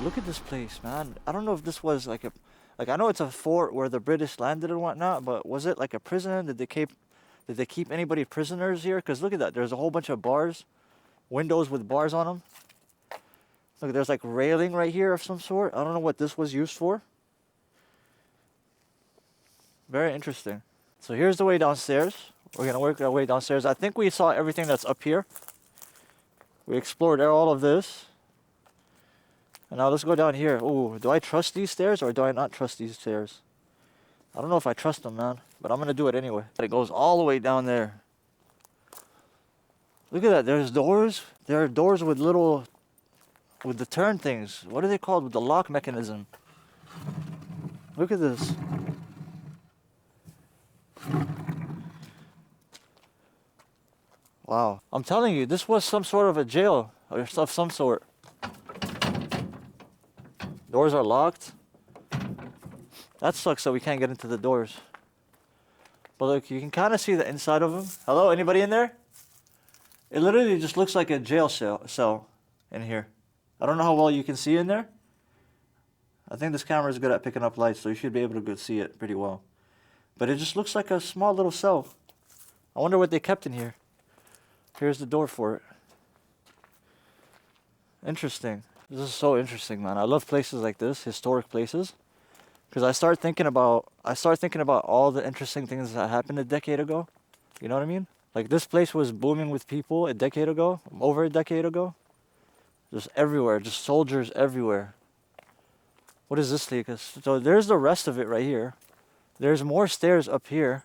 look at this place, man. I don't know if this was like a, like I know it's a fort where the British landed and whatnot, but was it like a prison? Did they keep anybody prisoners here? Because look at that. There's a whole bunch of bars, windows with bars on them. Look, there's like railing right here of some sort. I don't know what this was used for. Very interesting. So here's the way downstairs. We're gonna work our way downstairs. I think we saw everything that's up here. We explored all of this. And now let's go down here. Ooh, do I trust these stairs or do I not trust these stairs? I don't know if I trust them, man, but I'm gonna do it anyway. It goes all the way down there. Look at that, there's doors. There are doors with little, with the turn things. What are they called? With the lock mechanism. Look at this. Wow, I'm telling you, this was some sort of a jail or of some sort. Doors are locked. That sucks that we can't get into the doors. But look, you can kind of see the inside of them. Hello, anybody in there? It literally just looks like a jail cell in here. I don't know how well you can see in there. I think this camera is good at picking up light, so you should be able to see it pretty well. But it just looks like a small little cell. I wonder what they kept in here. Here's the door for it. Interesting. This is so interesting, man. I love places like this, historic places. Because I start thinking about all the interesting things that happened a decade ago. You know what I mean? Like this place was booming with people a decade ago, over a decade ago. Just everywhere, just soldiers everywhere. What is this thing? So there's the rest of it right here. There's more stairs up here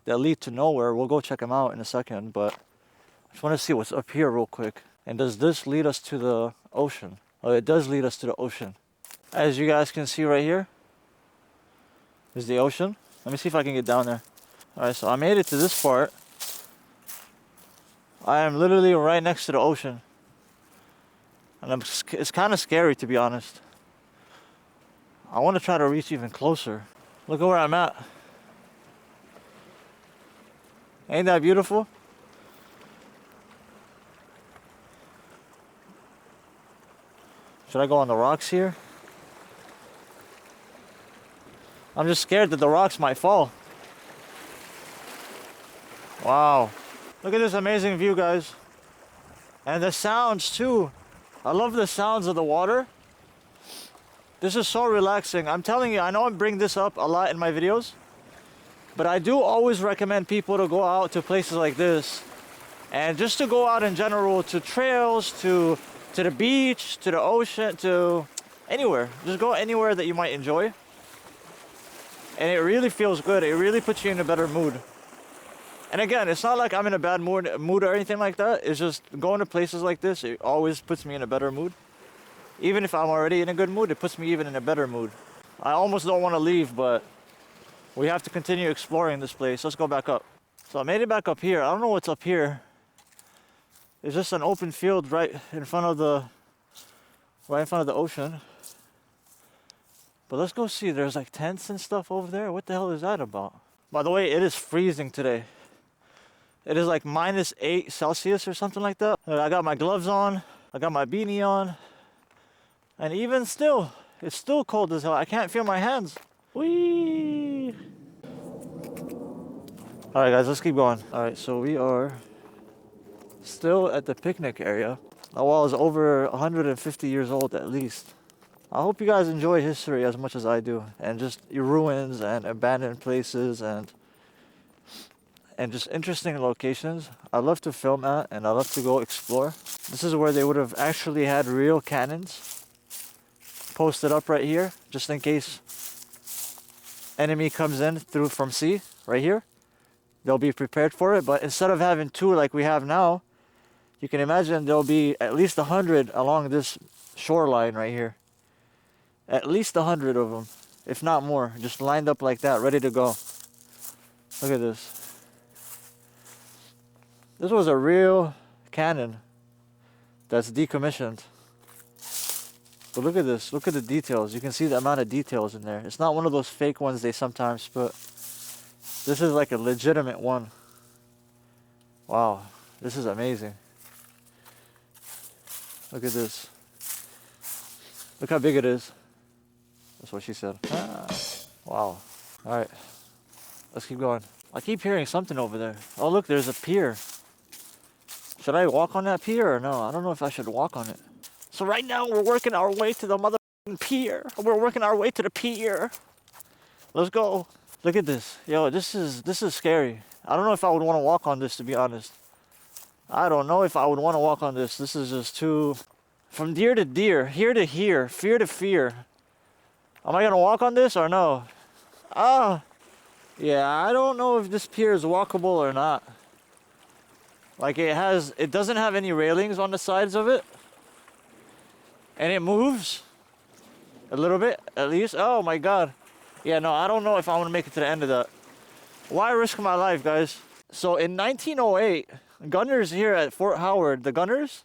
that lead to nowhere. We'll go check them out in a second, but I just want to see what's up here real quick. And does this lead us to the ocean? Oh, it does lead us to the ocean. As you guys can see right here, is the ocean. Let me see if I can get down there. Alright, so I made it to this part. I am literally right next to the ocean. And it's kind of scary, to be honest. I want to try to reach even closer. Look at where I'm at. Ain't that beautiful? Should I go on the rocks here? I'm just scared that the rocks might fall. Wow. Look at this amazing view, guys. And the sounds too. I love the sounds of the water. This is so relaxing. I'm telling you, I know I bring this up a lot in my videos, but I do always recommend people to go out to places like this. And just to go out in general, to trails, to the beach, to the ocean, to anywhere. Just go anywhere that you might enjoy. And it really feels good. It really puts you in a better mood. And again, it's not like I'm in a bad mood or anything like that. It's just going to places like this, it always puts me in a better mood. Even if I'm already in a good mood, it puts me even in a better mood. I almost don't want to leave, but we have to continue exploring this place. Let's go back up. So I made it back up here. I don't know what's up here. It's just an open field right in front of the ocean. But let's go see. There's like tents and stuff over there. What the hell is that about? By the way, it is freezing today. It is like -8 Celsius or something like that. I got my gloves on. I got my beanie on. And even still, it's still cold as hell. I can't feel my hands. Whee! Alright guys, let's keep going. Alright, so we are still at the picnic area. The wall is over 150 years old at least. I hope you guys enjoy history as much as I do, and just ruins and abandoned places and just interesting locations. I love to film at, and I love to go explore. This is where they would have actually had real cannons posted up right here, just in case enemy comes in through from sea, right here. They'll be prepared for it, but instead of having 2 like we have now, you can imagine there'll be at least 100 along this shoreline right here. At least 100 of them, if not more, just lined up like that, ready to go. Look at this. This was a real cannon that's decommissioned. But look at this, look at the details. You can see the amount of details in there. It's not one of those fake ones they sometimes put. This is like a legitimate one. Wow, this is amazing. Look at this. Look how big it is. That's what she said. Ah, wow. All right, let's keep going. I keep hearing something over there. Oh, look, there's a pier. Should I walk on that pier or no? I don't know if I should walk on it. So right now we're working our way to the motherfucking pier. We're working our way to the pier. Let's go. Look at this. Yo, this is scary. I don't know if I would want to walk on this, to be honest. I don't know if I would want to walk on this. This is just too... From deer to deer, here to here, fear to fear. Am I gonna walk on this or no? Ah, yeah, I don't know if this pier is walkable or not. Like it doesn't have any railings on the sides of it. And it moves a little bit, at least. Oh my God. Yeah, no, I don't know if I want to make it to the end of that. Why risk my life, guys? So in 1908, gunners here at Fort Howard, the gunners,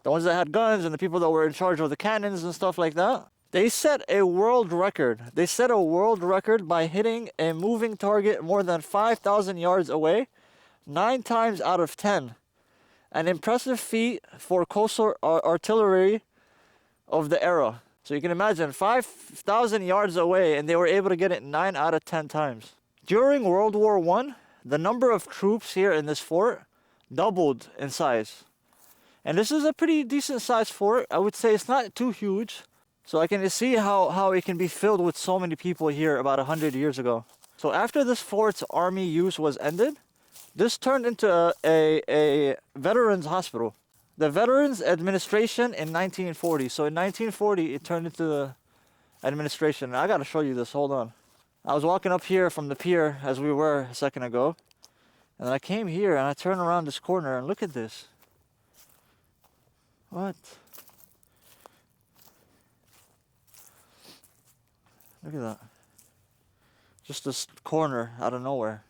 the ones that had guns and the people that were in charge of the cannons and stuff like that, they set a world record. They set a world record by hitting a moving target more than 5,000 yards away, 9 times out of 10. An impressive feat for coastal artillery of the era. So you can imagine 5,000 yards away and they were able to get it 9 out of 10 times. During World War I, the number of troops here in this fort doubled in size. And this is a pretty decent sized fort. I would say it's not too huge. So I can see how it can be filled with so many people here about 100 years ago. So after this fort's army use was ended, this turned into a veterans hospital. The Veterans Administration in 1940. So in 1940, it turned into the administration. I gotta show you this, hold on. I was walking up here from the pier as we were a second ago. And then I came here and I turned around this corner and look at this. What? Look at that. Just this corner out of nowhere.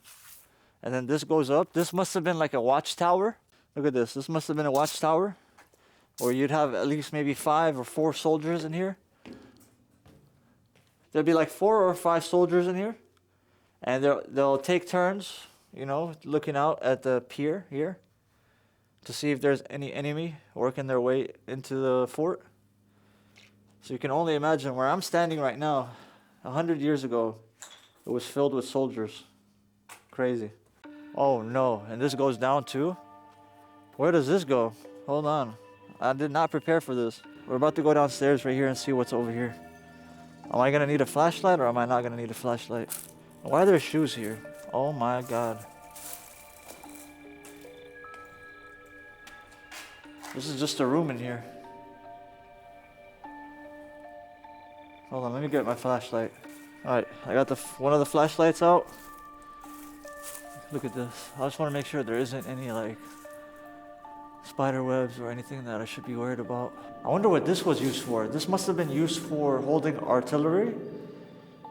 And then this goes up. This must have been like a watchtower. Look at this. This must have been a watchtower. Or you'd have at least maybe 5 or 4 soldiers in here. There'd be like 4 or 5 soldiers in here. And they'll take turns, you know, looking out at the pier here to see if there's any enemy working their way into the fort. So you can only imagine where I'm standing right now. 100 years ago, it was filled with soldiers. Crazy. Oh no, and this goes down too? Where does this go? Hold on. I did not prepare for this. We're about to go downstairs right here and see what's over here. Am I gonna need a flashlight or am I not gonna need a flashlight? Why are there shoes here? Oh my God. This is just a room in here. Hold on, let me get my flashlight. Alright, I got one of the flashlights out. Look at this. I just want to make sure there isn't any like spider webs or anything that I should be worried about. I wonder what this was used for. This must have been used for holding artillery.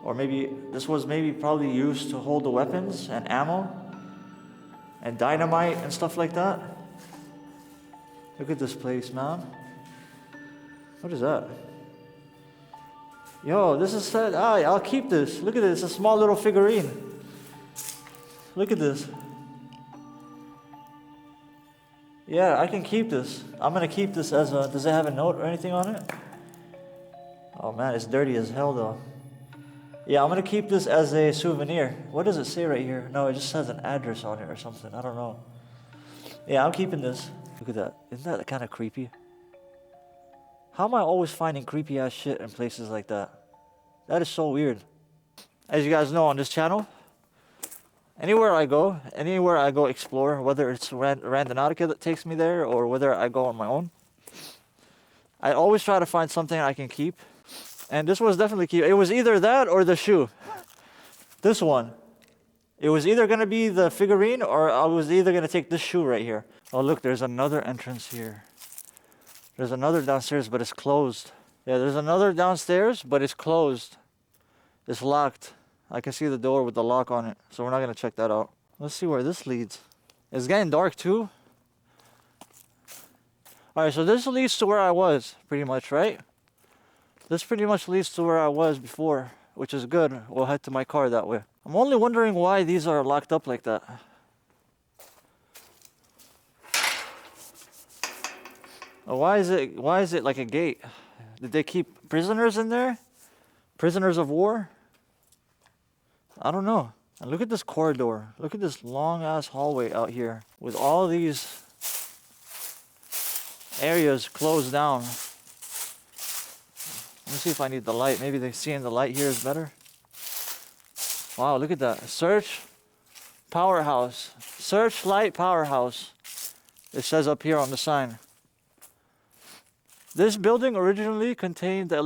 Or maybe this was probably used to hold the weapons and ammo and dynamite and stuff like that. Look at this place, man. What is that? Yo, this is sad. I'll keep this. Look at this. It's a small little figurine. Look at this. Yeah, I can keep this. I'm gonna keep this as a... Does it have a note or anything on it? Oh man, it's dirty as hell though. Yeah, I'm gonna keep this as a souvenir. What does it say right here? No, it just has an address on it or something. I don't know. Yeah, I'm keeping this. Look at that. Isn't that kind of creepy? How am I always finding creepy ass shit in places like that? That is so weird. As you guys know on this channel, anywhere I go explore, whether it's Randonautica that takes me there or whether I go on my own, I always try to find something I can keep. And this was definitely keep. It was either that or the shoe. This one. It was either going to be the figurine or I was either going to take this shoe right here. Oh look, there's another entrance here. There's another downstairs, but it's closed. Yeah, there's another downstairs, but it's closed. It's locked. I can see the door with the lock on it, so we're not going to check that out. Let's see where this leads. It's getting dark too. Alright, so this leads to where I was, pretty much, right? This pretty much leads to where I was before, which is good. We'll head to my car that way. I'm only wondering why these are locked up like that. Why is it like a gate? Did they keep prisoners in there? Prisoners of war? I don't know. And look at this corridor. Look at this long ass hallway out here with all these areas closed down. Let me see if I need the light. Maybe they seeing the light here is better. Wow, look at that. Search powerhouse. Searchlight powerhouse. It says up here on the sign. This building originally contained the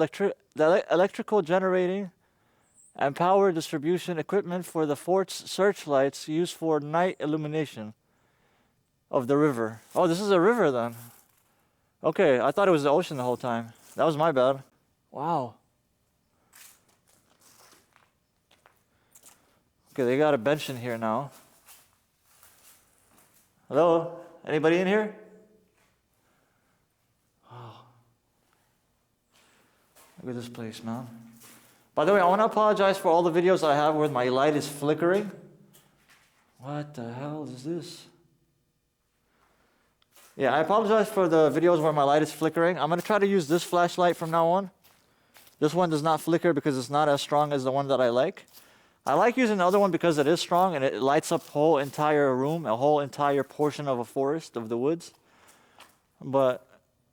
electrical generating and power distribution equipment for the fort's searchlights used for night illumination of the river. Oh, this is a river then. Okay, I thought it was the ocean the whole time. That was my bad. Wow. Okay, they got a bench in here now. Hello? Anybody in here? Oh. Look at this place, man. By the way, I want to apologize for all the videos I have where my light is flickering. What the hell is this? Yeah, I apologize for the videos where my light is flickering. I'm going to try to use this flashlight from now on. This one does not flicker because it's not as strong as the one that I like. I like using the other one because it is strong and it lights up a whole entire room, a whole entire portion of a forest, of the woods. But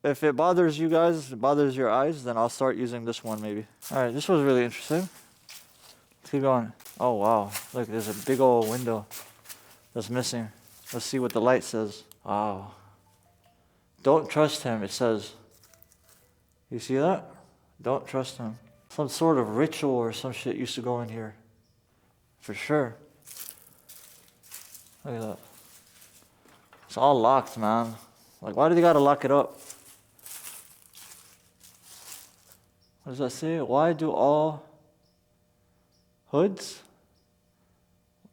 if it bothers you guys, it bothers your eyes, then I'll start using this one maybe. All right, this was really interesting. Let's keep going. Oh, wow. Look, there's a big old window that's missing. Let's see what the light says. Wow. Don't trust him, it says. You see that? Don't trust him. Some sort of ritual or some shit used to go in here. For sure. Look at that. It's all locked, man. Like, why do they gotta lock it up? What does that say? Why do all hoods?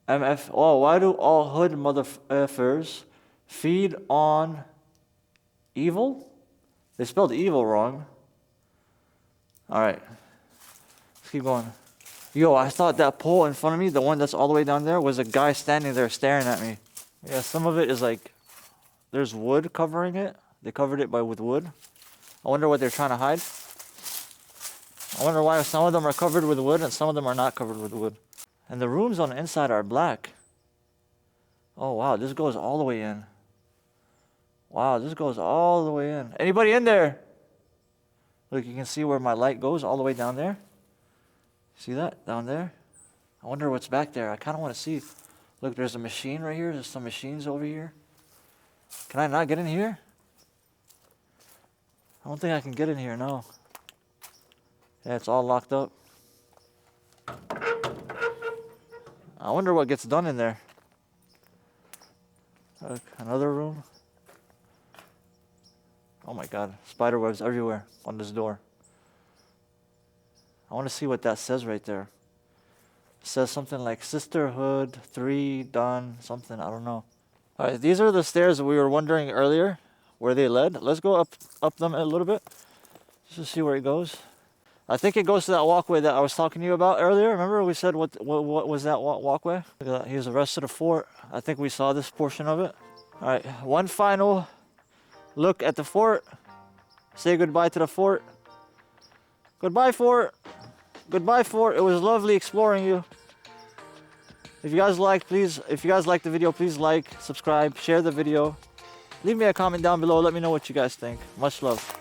Why do all hood motherfuckers feed on evil? They spelled evil wrong. Alright. Let's keep going. Yo, I thought that pole in front of me, the one that's all the way down there, was a guy standing there staring at me. Yeah, some of it is like, there's wood covering it. They covered it with wood. I wonder what they're trying to hide. I wonder why some of them are covered with wood and some of them are not covered with wood. And the rooms on the inside are black. Oh wow, this goes all the way in. Wow, this goes all the way in. Anybody in there? Look, you can see where my light goes all the way down there. See that down there? I wonder what's back there. I kind of want to see. Look, there's a machine right here. There's some machines over here. Can I not get in here? I don't think I can get in here, no. Yeah, it's all locked up. I wonder what gets done in there. Look, another room. Oh my god, spider webs everywhere on this door. I want to see what that says right there. It says something like Sisterhood 3 done something, I don't know. Alright, these are the stairs we were wondering earlier where they led. Let's go up them a little bit just to see where it goes. I think it goes to that walkway that I was talking to you about earlier. Remember we said what was that walkway? Look at that. Here's the rest of the fort. I think we saw this portion of it. Alright, one final look at the fort. Say goodbye to the fort. Goodbye, fort. Goodbye, fort. It was lovely exploring you. If you guys like the video, please like, subscribe, share the video. Leave me a comment down below. Let me know what you guys think. Much love.